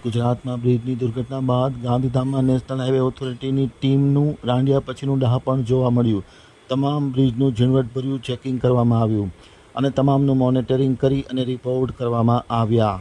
ગુજરાતમાં બ્રિજની દુર્ઘટના બાદ ગાંધીધામમાં નેશનલ હાઈવે ઓથોરિટીની ટીમનું રાંડિયા પછીનું ડહાપણ જોવા મળ્યું। તમામ બ્રિજનું ઝીણવટભર્યું ચેકિંગ કરવામાં આવ્યું અને તમામનું મોનિટરિંગ કરી અને રિપોર્ટ કરવામાં આવ્યા।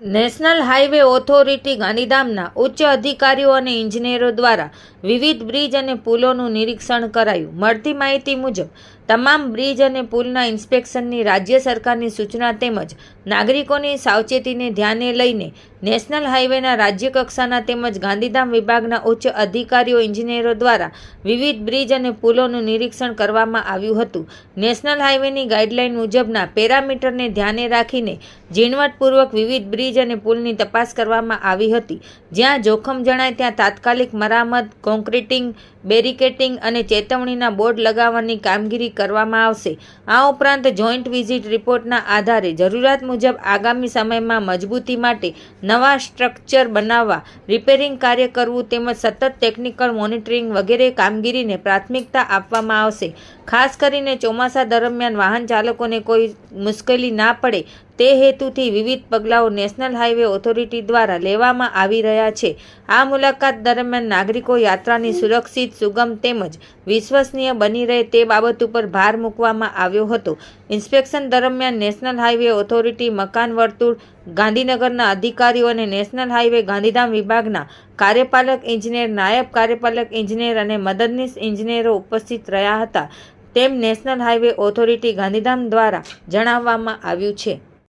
નેશનલ હાઈવે ઓથોરિટી ગાંધીધામના ઉચ્ચ અધિકારીઓ અને ઇજનેરો દ્વારા વિવિધ બ્રિજ અને પુલોનું નિરીક્ષણ કરાયું। મળતી માહિતી મુજબ તમામ બ્રિજ અને પુલના ઇન્સ્પેક્શનની રાજ્ય સરકારની સૂચના તેમજ નાગરિકોની સાવચેતીને ધ્યાને લઈને નેશનલ હાઈવેના રાજ્ય કક્ષાના તેમજ ગાંધીધામ વિભાગના ઉચ્ચ અધિકારીઓ ઇજનેરો દ્વારા વિવિધ બ્રિજ અને પુલોનું નિરીક્ષણ કરવામાં આવ્યું હતું। નેશનલ હાઈવેની ગાઈડલાઈન મુજબના પેરામીટરને ધ્યાને રાખીને ઝીણવટપૂર્વક વિવિધ બ્રિજ અને પુલની તપાસ કરવામાં આવી હતી। જ્યાં જોખમ જણાય ત્યાં તાત્કાલિક મરામત, કોન્ક્રીટિંગ, બેરિકેટિંગ અને ચેતવણીના બોર્ડ લગાવવાની કામગીરી કરવામાં આવશે। આ ઉપરાંત જોઈન્ટ વિઝિટ રિપોર્ટના આધારે જરૂરિયાત મુજબ આગામી સમયમાં મજબૂતી માટે નવા સ્ટ્રક્ચર બનાવવા, રિપેરિંગ કાર્ય કરવું તેમજ સતત ટેકનિકલ મોનિટરિંગ વગેરે કામગીરીને પ્રાથમિકતા આપવામાં આવશે। ખાસ કરીને ચોમાસા દરમિયાન વાહન ચાલકોને કોઈ મુશ્કેલી ના પડે તે હેતુથી વિવિધ પગલાઓ નેશનલ હાઈવે ઓથોરિટી દ્વારા લેવામાં આવી રહ્યા છે। આ મુલાકાત દરમિયાન નાગરિકો યાત્રાની સુરક્ષિત, સુગમ તેમજ વિશ્વસનીય બની રહે તે બાબત ઉપર ભાર મૂકવામાં આવ્યો હતો। ઇન્સ્પેક્શન દરમિયાન નેશનલ હાઈવે ઓથોરિટી, મકાન વર્તુળ, ગાંધીનગરના અધિકારીઓ અને નેશનલ હાઈવે ગાંધીધામ વિભાગના કાર્યપાલક ઇજનેર, નાયબ કાર્યપાલક ઇજનેર અને મદદનીશ ઇજનેરો ઉપસ્થિત રહ્યા હતા તેમ નેશનલ હાઈવે ઓથોરિટી ગાંધીધામ દ્વારા જણાવવામાં આવ્યું છે।